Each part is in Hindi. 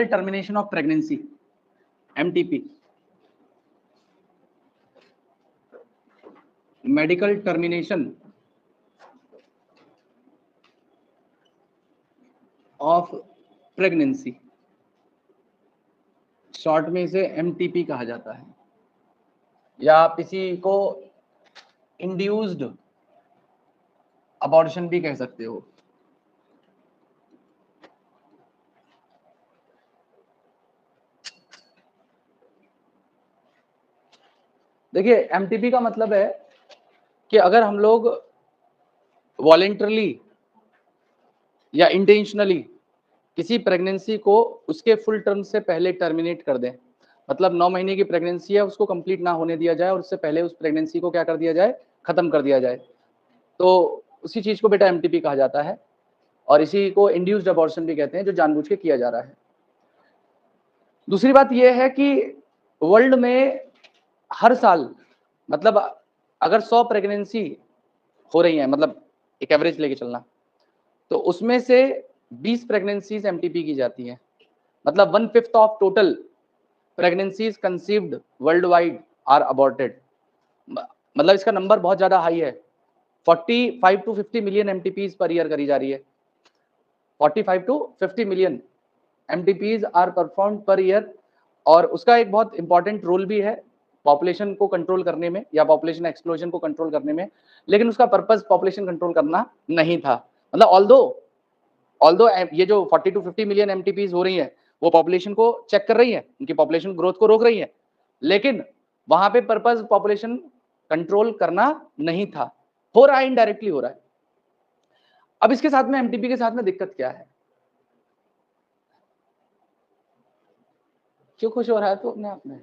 Termination of pregnancy, MTP, medical termination of pregnancy, short में इसे MTP कहा जाता है, या आप इसी को इंड्यूस्ड अबॉर्शन भी कह सकते हो। देखिए MTP का मतलब है कि अगर हम लोग वॉलेंटरली या इंटेंशनली किसी प्रेगनेंसी को उसके फुल टर्म से पहले टर्मिनेट कर दें, मतलब 9 महीने की प्रेगनेंसी है उसको कंप्लीट ना होने दिया जाए और उससे पहले उस प्रेगनेंसी को क्या कर दिया जाए, खत्म कर दिया जाए, तो उसी चीज को बेटा MTP कहा जाता है और इसी को इंड्यूस्ड अबॉर्शन भी कहते हैं, जो जानबूझ के किया जा रहा है। दूसरी बात यह है कि वर्ल्ड में हर साल, मतलब अगर 100 प्रेगनेंसी हो रही है, मतलब एक एवरेज लेके चलना, तो उसमें से 20 प्रेगनेंसीज MTP की जाती हैं, मतलब 1/5 of total pregnancies conceived worldwide are aborted. मतलब इसका नंबर बहुत ज्यादा हाई है, 45 to 50 million MTPs per year करी जा रही है। 45 to 50 million MTPs are perform per year, और उसका एक बहुत इंपॉर्टेंट रोल भी है पॉपुलेशन को कंट्रोल करने में या पॉपुलेशन एक्सप्लोजन को कंट्रोल करने में, लेकिन उसका पर्पस पॉपुलेशन कंट्रोल करना नहीं था। मतलब ऑल्दो ये जो 40 to 50 मिलियन MTPs हो रही है वो पॉपुलेशन को चेक कर रही है, उनकी पॉपुलेशन ग्रोथ को रोक रही है, लेकिन वहां पे पर्पस पॉपुलेशन कंट्रोल करना नहीं था। हो रहा है, इनडायरेक्टली हो रहा है। अब इसके साथ में MTP के साथ में दिक्कत क्या है? क्यों खुश हो रहा है तो अपने आप में?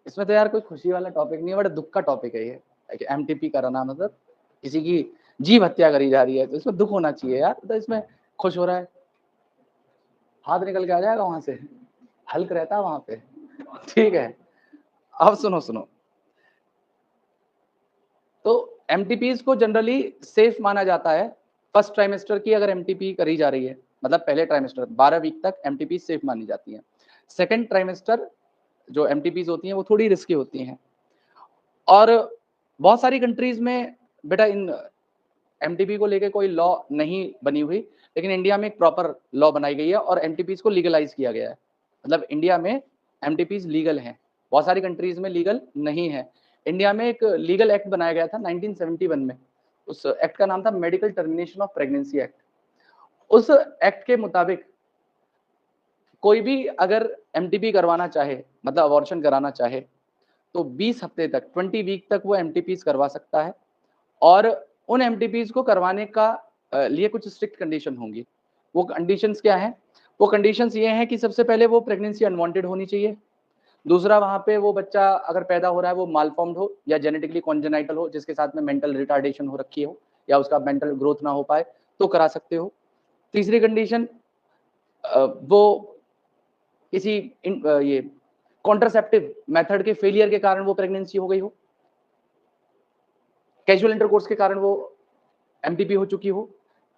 इसमें तो यार कोई खुशी वाला टॉपिक नहीं है, बड़ा दुख का टॉपिक है ये कि MTP कराना मतलब किसी की जीव हत्या करी जा रही है, तो इसमें दुख होना चाहिए यार, तो इसमें खुश हो रहा है, हाथ निकल के आ जाएगा वहां से, हल्क रहता है वहां पे। ठीक है, अब सुनो, तो MTPs को जनरली सेफ माना जाता है। फर्स्ट ट्राइमेस्टर की अगर MTP करी जा रही है, मतलब पहले ट्राइमेस्टर 12 वीक तक MTP सेफ मानी जाती है। सेकेंड ट्राइमेस्टर जो MTPs होती हैं वो थोड़ी रिस्की होती हैं, और बहुत सारी कंट्रीज में बेटा इन MTP को लेके कोई लॉ नहीं बनी हुई, लेकिन इंडिया में एक प्रॉपर लॉ बनाई गई है और MTPs को लीगलाइज किया गया है। मतलब इंडिया में MTPs लीगल हैं, बहुत सारी कंट्रीज में लीगल नहीं है। इंडिया में एक लीगल एक्ट बनाया गया था 1971 में, उस एक्ट का नाम था medical termination of pregnancy act. उस एक्ट के मुताबिक कोई भी अगर MTP करवाना चाहे, मतलब अबॉर्शन कराना चाहे, तो 20 हफ्ते तक 20 वीक तक वो MTPs करवा सकता है, और उन MTPs को करवाने का लिए कुछ स्ट्रिक्ट कंडीशन होंगी। वो कंडीशंस क्या हैं? वो कंडीशंस ये हैं कि सबसे पहले वो प्रेगनेंसी अनवांटेड होनी चाहिए। दूसरा, वहाँ पे वो बच्चा अगर पैदा हो रहा है वो मालफॉर्म्ड हो या जेनेटिकली कॉन्जेनाइटल हो, जिसके साथ में मेंटल रिटार्डेशन हो रखी हो या उसका मेंटल ग्रोथ ना हो पाए, तो करा सकते हो। तीसरी कंडीशन, वो किसी ये कॉन्ट्रासेप्टिव मेथड के फेलियर के कारण वो प्रेगनेंसी हो गई हो, कैजुअल इंटरकोर्स के कारण वो MTP हो चुकी हो,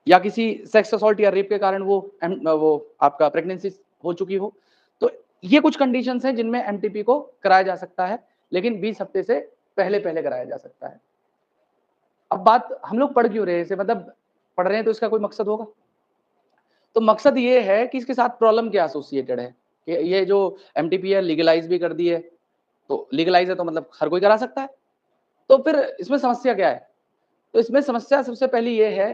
या किसी सेक्स असॉल्ट या रेप के कारण वो आपका प्रेगनेंसी हो चुकी हो। तो ये कुछ कंडीशंस हैं जिनमें MTP को कराया जा सकता है, लेकिन 20 हफ्ते से पहले पहले कराया जा सकता है। अब बात हम लोग पढ़ क्यों रहे हैं इसे, मतलब पढ़ रहे हैं तो इसका कोई मकसद होगा। तो मकसद ये है कि इसके साथ प्रॉब्लम क्या एसोसिएटेड है, कि ये जो MTP है लीगलाइज भी कर दी है, तो लीगलाइज है तो मतलब हर कोई करा सकता है, तो फिर इसमें समस्या क्या है? तो इसमें समस्या सबसे पहली ये है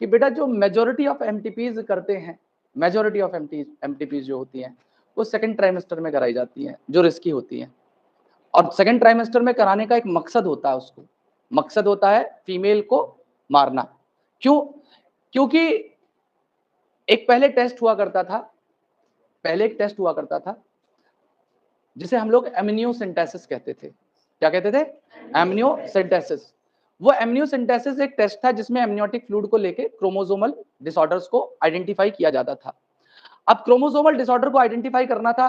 कि बेटा जो मेजॉरिटी ऑफ MTPs करते हैं, मेजॉरिटी ऑफ MTPs जो होती हैं वो सेकंड ट्राइमेस्टर में कराई जाती हैं, जो रिस्की होती हैं, और सेकंड ट्राइमेस्टर में कराने का एक मकसद होता है, उसको मकसद होता है फीमेल को मारना। क्यों? क्योंकि एक पहले एक टेस्ट हुआ करता था जिसे हम लोग एमनियोसेंटेसिस कहते थे। क्या कहते थे? एमनियोसेंटेसिस। वो एमनियोसेंटेसिस एक टेस्ट था जिसमें एमनियोटिक फ्लूइड को लेके क्रोमोसोमल डिसऑर्डर्स को आइडेंटिफाई किया जाता था। अब क्रोमोसोमल डिसऑर्डर को आइडेंटिफाई करना था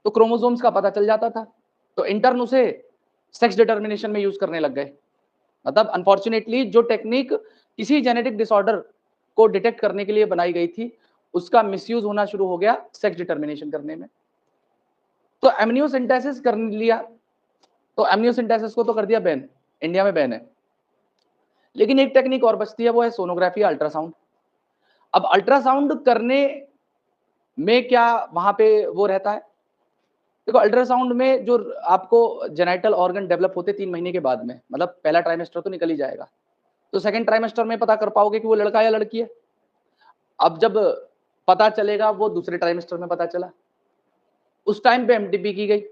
तो क्रोमोसोम्स का पता चल जाता था, तो इंटर्न उसे सेक्स डिटर्मिनेशन में यूज करने लग गए। मतलब अनफॉर्चुनेटली जो टेक्निक किसी जेनेटिक डिसऑर्डर को डिटेक्ट करने के लिए बनाई गई थी, उसका मिसयूज होना शुरू हो गया सेक्स डिटर्मिनेशन करने में। तो एमनियोसेंटेसिस कर लिया, तो एमनियोसेंटेसिस को तो कर दिया बैन, इंडिया में बैन है। लेकिन एक टेक्निक और बचती है, वो है सोनोग्राफी, अल्ट्रासाउंड। अब अल्ट्रासाउंड करने में क्या वहां पे वो रहता है, देखो अल्ट्रासाउंड में जो आपको जेनाइटल ऑर्गन डेवलप होते 3 महीने के बाद में, मतलब पहला ट्राइमेस्टर तो निकल ही जाएगा, तो सेकंड ट्राइमेस्टर में पता कर पाओगे कि वो लड़का या लड़की है। अब जब पता चलेगा, वो दूसरे ट्राइमेस्टर में पता चला, उस टाइम पे एमटीपी की गई।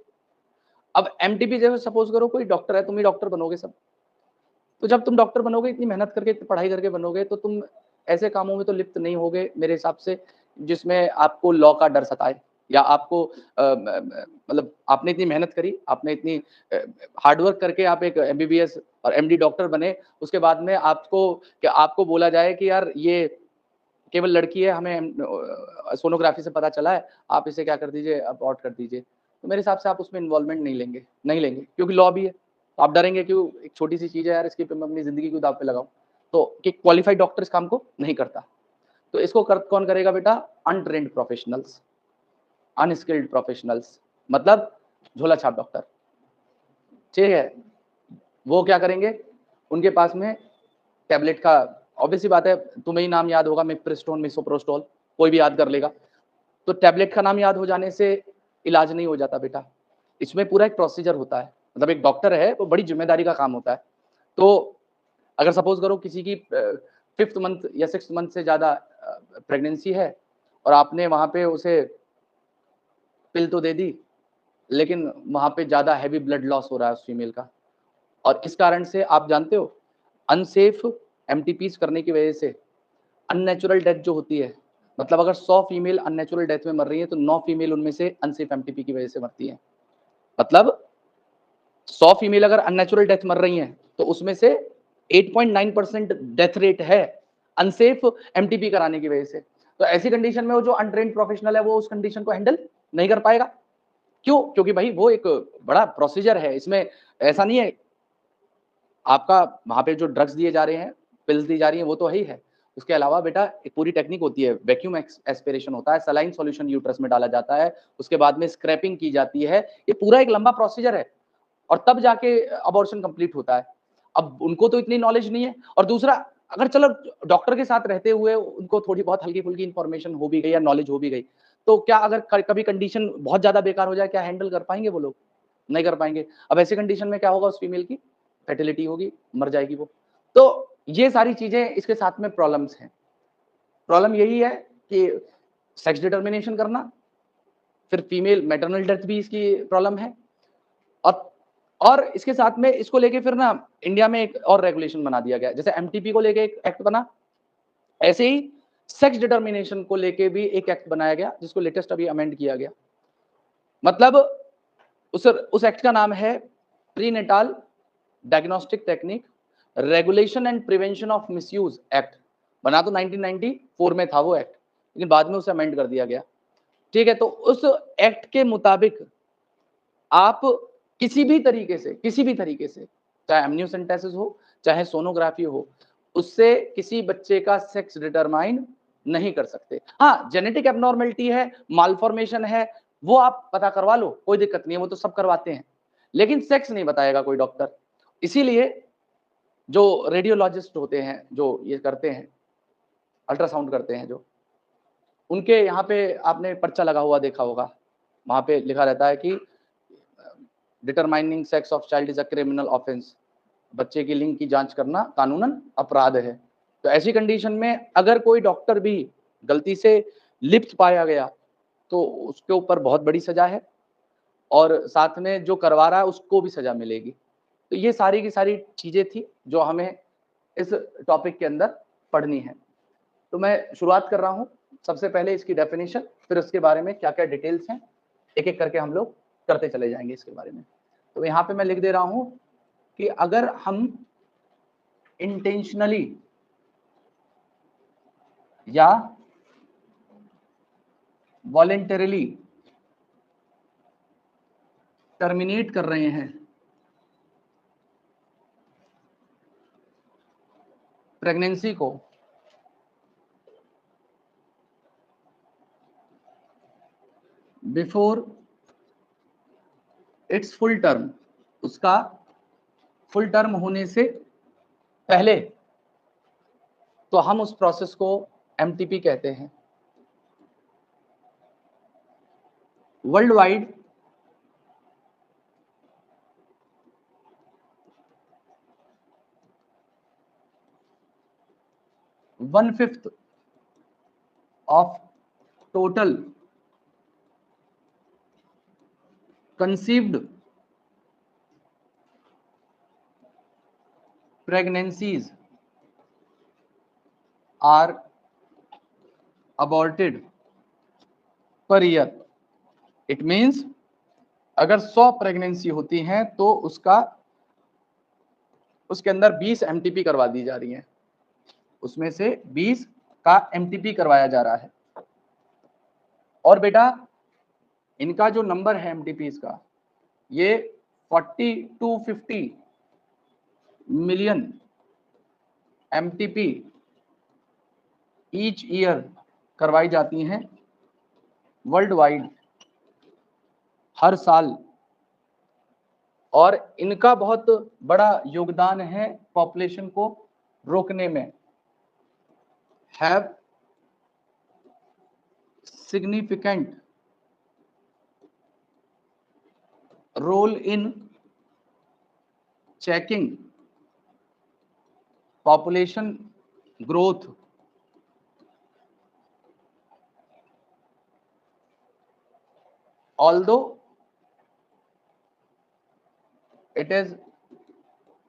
अब एमटीपी जैसे सपोज करो कोई डॉक्टर है, तुम ही डॉक्टर बनोगे सब, तो जब तुम डॉक्टर बनोगे, इतनी मेहनत करके, इतनी पढ़ाई करके बनोगे, तो तुम ऐसे कामों में तो लिप्त नहीं होगे मेरे हिसाब से जिसमें आपको लॉ का डर सताए, या आपको मतलब आपने इतनी मेहनत करी, आपने इतनी हार्डवर्क करके आप एक एमबीबीएस और एमडी डॉक्टर बने, उसके बाद में आपको बोला जाए कि यार ये केवल लड़की है, हमें सोनोग्राफी से पता चला है, आप इसे क्या कर दीजिए, अबॉर्ट कर दीजिए, तो मेरे हिसाब से आप उसमें इन्वॉल्वमेंट नहीं लेंगे, क्योंकि लॉ भी है, तो आप डरेंगे कि एक छोटी सी चीज है यार, इसकी पे मैं अपनी जिंदगी को दाव पे लगाऊं, तो कि क्वालिफाइड डॉक्टर इस काम को नहीं करता। तो इसको कौन करेगा बेटा, अनट्रेन्ड प्रोफेशनल्स, अनस्किल्ड प्रोफेशनल्स, मतलब झोला छाप डॉक्टर, ठीक है। वो क्या करेंगे, उनके पास में टैबलेट का, ऑब्वियस सी बात है, तुम्हें ही नाम याद होगा, मिप्रिस्टोन, मिसोप्रोस्टोल, कोई भी याद कर लेगा, तो टैबलेट का नाम याद हो जाने से इलाज नहीं हो जाता बेटा, इसमें पूरा एक प्रोसीजर होता है, मतलब एक डॉक्टर है वो बड़ी जिम्मेदारी का काम होता है। तो अगर सपोज करो किसी की 5th मंथ या 6th मंथ से ज्यादा प्रेगनेंसी है, और आपने वहां पे उसे पिल तो दे दी, लेकिन वहां पे ज्यादा हैवी ब्लड लॉस हो रहा है उस फीमेल का, और इस कारण से आप जानते हो अनसेफ एमटीपीज करने की वजह से अननेचुरल डेथ जो होती है, मतलब अगर 100 फीमेल अननेचुरल डेथ में मर रही है, तो 9 फीमेल उनमें से अनसेफ एमटीपी की वजह से मरती है। मतलब 100 फीमेल अगर अननेचुरल डेथ मर रही हैं, तो उसमें से 8.9% डेथ रेट है अनसेफ एमटीपी कराने की वजह से। तो ऐसी कंडीशन में वो जो अनट्रेन्ड प्रोफेशनल है, वो उस कंडीशन को हैंडल नहीं कर पाएगा। क्यों? क्योंकि भाई वो एक बड़ा प्रोसीजर है, इसमें ऐसा नहीं है आपका वहां पे जो ड्रग्स दिए जा रहे हैं, पिल्स दी जा रही हैं, वो तो है ही है। उसके अलावा बेटा एक पूरी टेक्निक होती है, वैक्यूम एस्पिरेशन होता है, सलाइन सॉल्यूशन यूट्रस में डाला जाता है, उसके बाद में स्क्रैपिंग की जाती है, ये पूरा एक लंबा प्रोसीजर है, और तब जाके अबॉर्शन कंप्लीट होता है। अब उनको तो इतनी नॉलेज नहीं है, और दूसरा अगर चलो डॉक्टर के साथ रहते हुए उनको थोड़ी बहुत हल्की फुल्की इंफॉर्मेशन हो भी गई या नॉलेज हो भी गई, तो क्या अगर कभी कंडीशन बहुत ज्यादा बेकार हो जाए, क्या हैंडल कर पाएंगे वो लोग? नहीं कर पाएंगे। अब ऐसी कंडीशन में क्या होगा, उस फीमेल की फर्टिलिटी होगी, मर जाएगी वो। तो ये सारी चीजें इसके साथ में प्रॉब्लम्स हैं। प्रॉब्लम यही है कि सेक्स डिटर्मिनेशन करना, फिर फीमेल मैटरनल डेथ भी इसकी प्रॉब्लम है, और और इसके साथ में इसको लेके फिर ना इंडिया में एक और रेगुलेशन बना दिया गया, जैसे एमटीपी को लेके एक एक्ट बना, ऐसे ही सेक्स डिटर्मिनेशन को लेके भी एक एक्ट बनाया गया, जिसको लेटेस्ट अभी अमेंड किया गया। मतलब उस एक्ट का नाम है prenatal diagnostic technique regulation and prevention of misuse act. बना तो 1994 में था वो एक्ट, लेकिन बाद में उसे अमेंड कर दिया गया, ठीक है। तो उस एक्ट के मुताबिक आप किसी भी तरीके से चाहे एमनियोसेंटेसिस हो, चाहे सोनोग्राफी हो, उससे किसी बच्चे का सेक्स डिटरमाइन नहीं कर सकते। हाँ, जेनेटिक एबनॉर्मेलिटी है, मालफॉर्मेशन है, वो आप पता करवा लो, कोई दिक्कत नहीं है, वो तो सब करवाते हैं, लेकिन सेक्स नहीं बताएगा कोई डॉक्टर। इसीलिए जो रेडियोलॉजिस्ट होते हैं, जो ये करते हैं, अल्ट्रासाउंड करते हैं, जो उनके यहाँ पे आपने पर्चा लगा हुआ देखा होगा, वहां पे लिखा रहता है कि determining sex of child is a criminal offence, बच्चे की लिंग की जांच करना कानूनन अपराध है। तो ऐसी कंडीशन में अगर कोई डॉक्टर भी गलती से लिप्त पाया गया, तो उसके ऊपर बहुत बड़ी सजा है, और साथ में जो करवा रहा है उसको भी सजा मिलेगी। तो ये सारी की सारी चीजें थी जो हमें इस टॉपिक के अंदर पढ़नी है। तो मैं शुरुआत कर रहा हूँ, सबसे पहले इसकी डेफिनेशन, फिर उसके बारे में क्या क्या डिटेल्स हैं, एक एक करके हम लोग करते चले जाएंगे इसके बारे में। तो यहाँ पे मैं लिख दे रहा हूँ कि अगर हम इंटेंशनली या वॉलेंटरीली टर्मिनेट कर रहे हैं प्रेगनेंसी को, बिफोर इट्स फुल टर्म, उसका फुल टर्म होने से पहले, तो हम उस प्रोसेस को एमटीपी कहते हैं। World wide one fifth of total conceived pregnancies are aborted per year. It means अगर 100 प्रेगनेंसी होती हैं तो उसके अंदर 20 एमटीपी करवा दी जा रही हैं, उसमें से 20 का एमटीपी करवाया जा रहा है। और बेटा इनका जो नंबर है एमटीपीज का, ये 40 to 50 million MTP each year करवाई जाती हैं वर्ल्ड वाइड हर साल। और इनका बहुत बड़ा योगदान है पॉपुलेशन को रोकने में। Have significant role in checking population growth although it is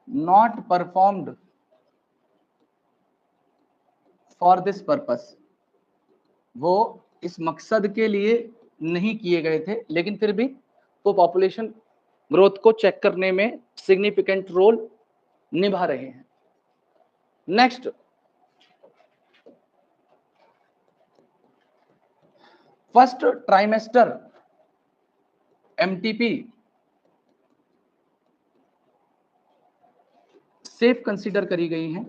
not performed for this purpose, वो इस मकसद के लिए नहीं किए गए थे, लेकिन फिर भी वो पॉपुलेशन ग्रोथ को चेक करने में सिग्निफिकेंट रोल निभा रहे हैं। Next, first trimester MTP safe consider करी गई हैं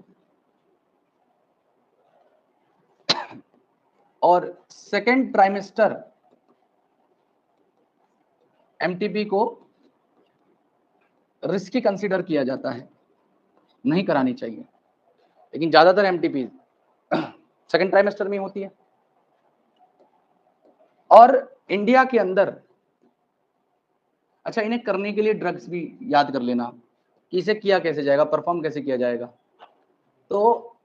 और सेकेंड ट्राइमेस्टर एमटीपी को रिस्की कंसीडर किया जाता है, नहीं करानी चाहिए। लेकिन ज्यादातर एमटीपी सेकेंड ट्राइमेस्टर में होती है। और इंडिया के अंदर, अच्छा इन्हें करने के लिए ड्रग्स भी याद कर लेना कि इसे किया कैसे जाएगा, परफॉर्म कैसे किया जाएगा। तो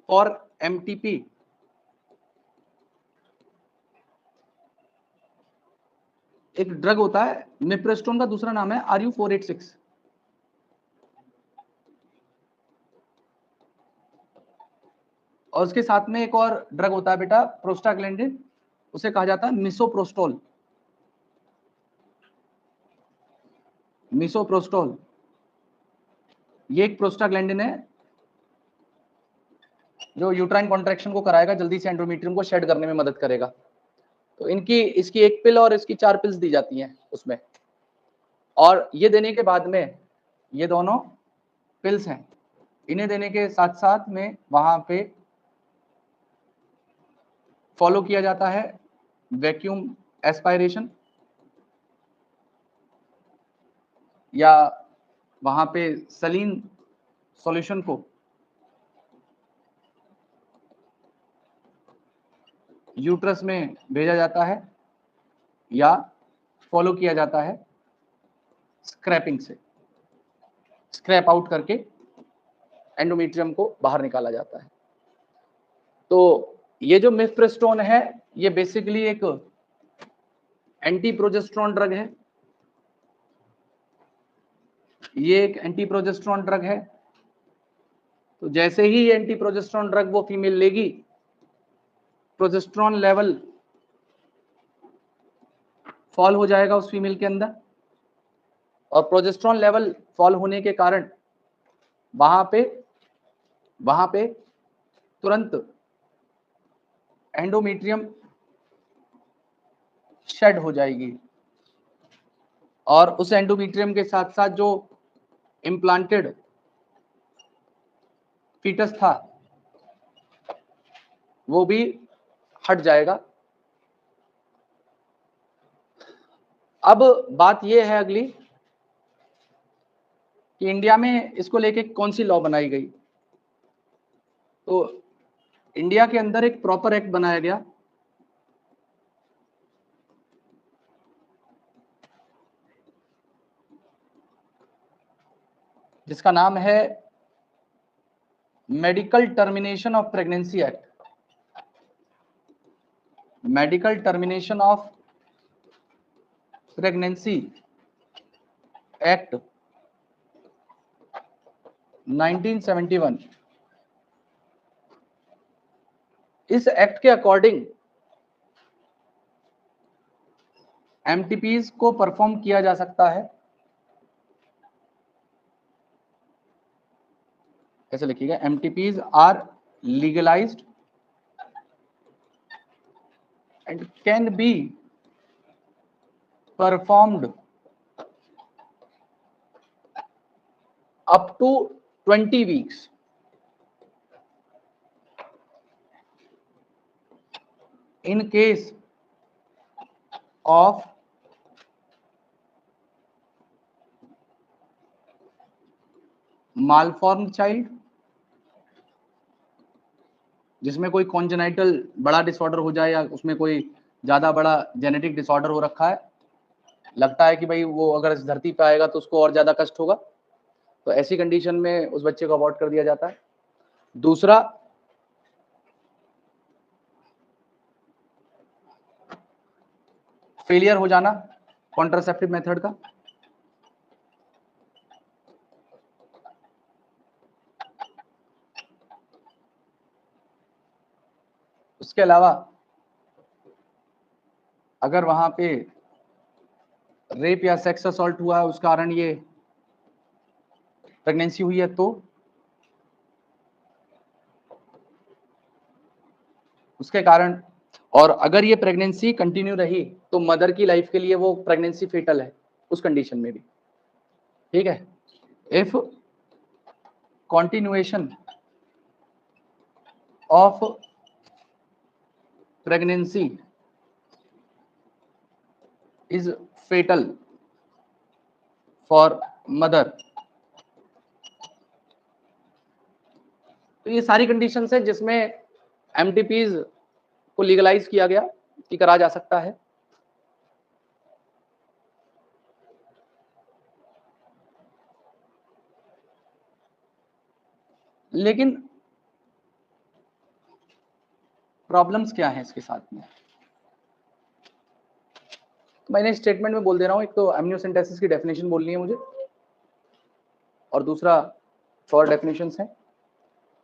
फॉर एमटीपी एक ड्रग होता है मिप्रेस्टोन, का दूसरा नाम है RU486। और उसके साथ में एक और ड्रग होता है बेटा प्रोस्टाग्लैंडिन, उसे कहा जाता है मिसोप्रोस्टोल। मिसोप्रोस्टोल ये एक प्रोस्टाग्लैंडिन है जो यूट्राइन कॉन्ट्रैक्शन को कराएगा, जल्दी से एंडोमेट्रियम को शेड करने में मदद करेगा। तो इसकी एक पिल और इसकी 4 पिल्स दी जाती हैं उसमें। और ये देने के बाद में, ये दोनों पिल्स हैं, इन्हें देने के साथ साथ में वहां पे फॉलो किया जाता है वैक्यूम एस्पायरेशन, या वहां पे सलीन सॉल्यूशन को यूट्रस में भेजा जाता है, या फॉलो किया जाता है स्क्रैपिंग से, स्क्रैप आउट करके एंडोमेट्रियम को बाहर निकाला जाता है। तो ये जो मिफ्रेस्टोन है ये बेसिकली एक एंटी प्रोजेस्टेरोन ड्रग है। ये एक एंटी प्रोजेस्टेरोन ड्रग है। तो जैसे ही ये एंटी प्रोजेस्टेरोन ड्रग वो फीमेल लेगी, प्रोजेस्टेरोन लेवल फॉल हो जाएगा उस फीमेल के अंदर, और प्रोजेस्टेरोन लेवल फॉल होने के कारण वहां पे तुरंत एंडोमेट्रियम शेड हो जाएगी। और उस एंडोमेट्रियम के साथ साथ जो इम्प्लांटेड फीटस था वो भी हट जाएगा। अब बात यह है अगली कि इंडिया में इसको लेके कौन सी लॉ बनाई गई। तो इंडिया के अंदर एक प्रॉपर एक्ट बनाया गया जिसका नाम है medical termination of pregnancy act. Medical termination of pregnancy act 1971। इस एक्ट के अकॉर्डिंग एमटीपीज को परफॉर्म किया जा सकता है, ऐसे लिखिएगा, MTPs are legalized and can be performed up to 20 weeks in case of malformed child, जिसमें कोई कॉन्जेनाइटल बड़ा डिसऑर्डर हो जाए या उसमें कोई ज्यादा बड़ा जेनेटिक डिसऑर्डर हो रखा है, लगता है कि भाई वो अगर इस धरती पे आएगा तो उसको और ज्यादा कष्ट होगा, तो ऐसी कंडीशन में उस बच्चे को अबॉर्ट कर दिया जाता है। दूसरा, फेलियर हो जाना कॉन्ट्रासेप्टिव मेथड का। उसके अलावा अगर वहां पे रेप या सेक्स असॉल्ट हुआ है, उस कारण ये प्रेगनेंसी हुई है, तो उसके कारण, और अगर ये प्रेगनेंसी कंटिन्यू रही तो मदर की लाइफ के लिए वो प्रेगनेंसी फेटल है उस कंडीशन में भी। ठीक है, if continuation of pregnancy is fatal for mother। तो ये सारी कंडीशंस है जिसमें एमटीपीज को लीगलाइज किया गया कि करा जा सकता है। लेकिन प्रॉब्लम्स क्या है इसके साथ में, तो मैंने स्टेटमेंट में बोल दे रहा हूं। एक तो एमनियोसेंटेसिस की डेफिनेशन बोलनी है मुझे, और दूसरा शॉर्ट डेफिनेशंस है,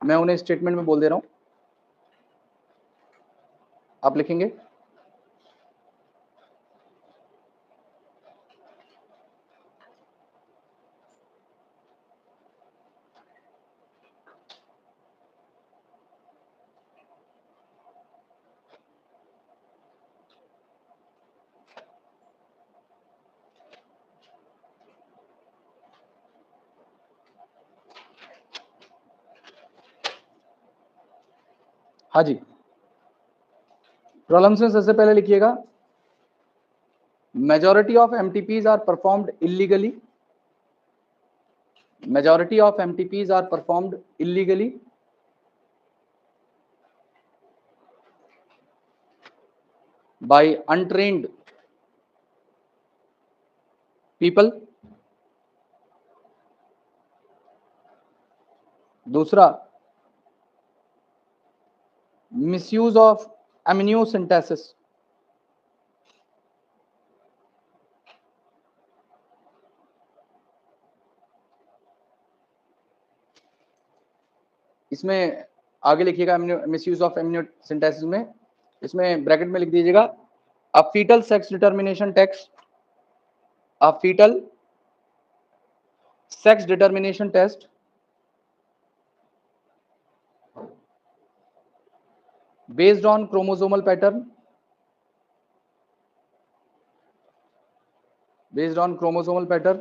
मैं उन्हें स्टेटमेंट में बोल दे रहा हूं, आप लिखेंगे। हाँ जी, प्रॉब्लम्स में सबसे पहले लिखिएगा, majority of MTPs are performed illegally. Majority of MTPs are performed illegally by untrained people। दूसरा, misuse of amniocentesis। इसमें आगे लिखिएगा मिसयूज ऑफ एमनियोसेंटेसिस में, इसमें ब्रैकेट में लिख दीजिएगा, a fetal sex determination test, a fetal sex determination test based on chromosomal pattern, based on chromosomal pattern,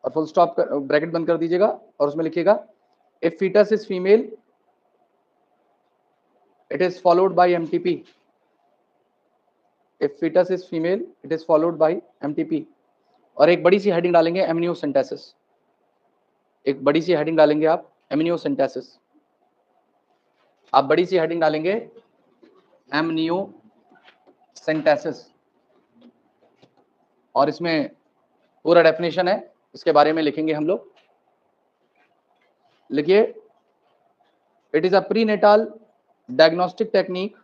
और फुल स्टॉप ब्रैकेट बंद कर दीजिएगा, और उसमें लिखिएगा, if fetus is female it is followed by MTP. If fetus is female it is followed by MTP. और एक बड़ी सी हेडिंग डालेंगे एमनियोसेंटेसिस, एक बड़ी सी हेडिंग डालेंगे आप एमनियोसेंटेसिस, आप बड़ी सी हेडिंग डालेंगे एमनियोसेंटेसिस, और इसमें पूरा डेफिनेशन है, इसके बारे में लिखेंगे हम लोग। लिखिए, it is a prenatal diagnostic technique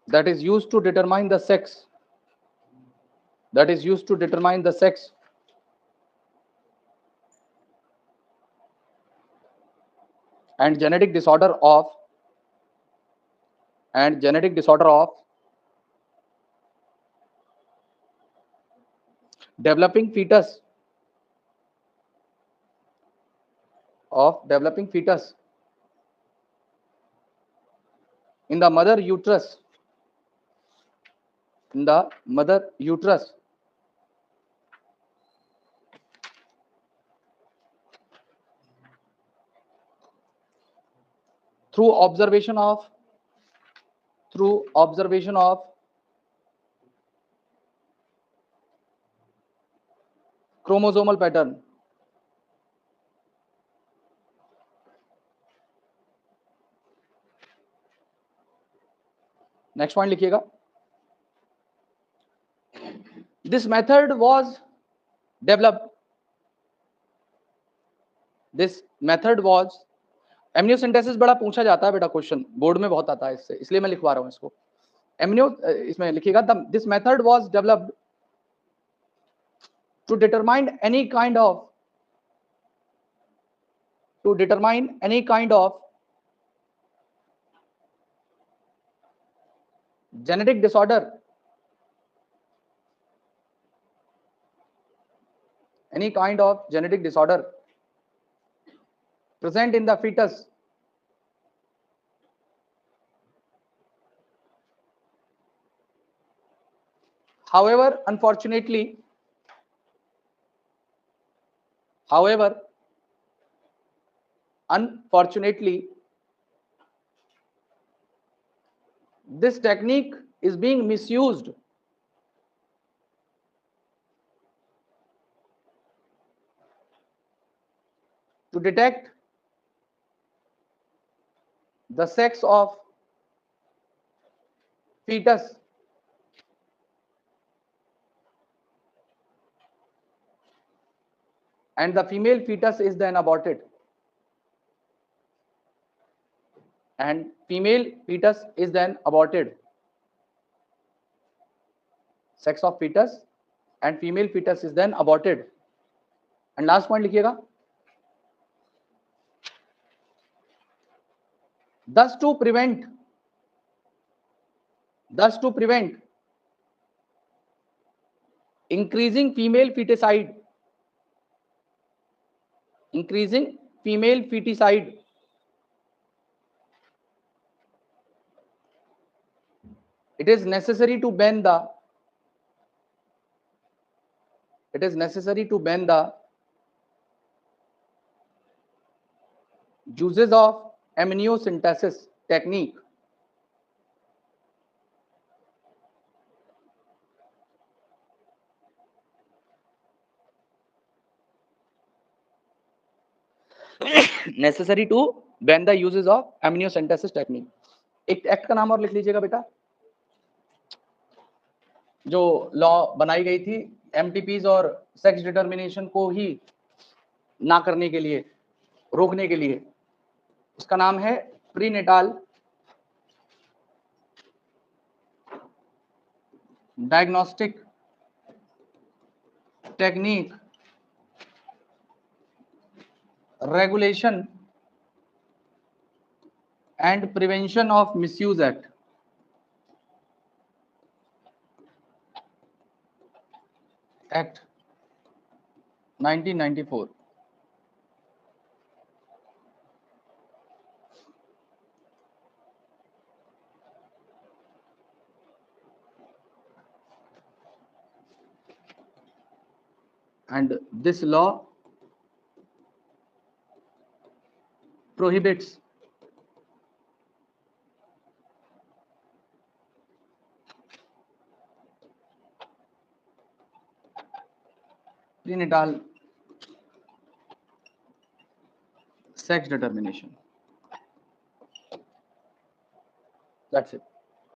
that is used to determine the sex, that is used to determine the sex and genetic disorder of developing fetus in the mother uterus, through observation of chromosomal pattern. Next point लिखिएगा, this method was developed, this method was, amniocentesis बड़ा पूछा जाता है बेटा, क्वेश्चन बोर्ड में बहुत आता है इससे, इसलिए मैं लिखवा रहा हूं इसको। एमनियो, इसमें लिखिएगा this method was developed to determine any kind of genetic disorder, any kind of genetic disorder present in the fetus, however unfortunately this technique is being misused to detect the sex of fetus and the female fetus is then aborted, and female fetus is then aborted, sex of fetus and female fetus is then aborted. And last point लिखिएगा, thus to prevent increasing female feticide, it is necessary to ban the uses of amniocentesis technique necessary to ban the uses of amniocentesis technique। एक एक्ट का नाम और लिख लीजिएगा बेटा, जो लॉ बनाई गई थी एमटीपीज और सेक्स डिटर्मिनेशन को ही ना करने के लिए, रोकने के लिए, उसका नाम है prenatal diagnostic technique regulation and prevention of misuse act, act 1994। and this law prohibits prenatal sex determination. That's it.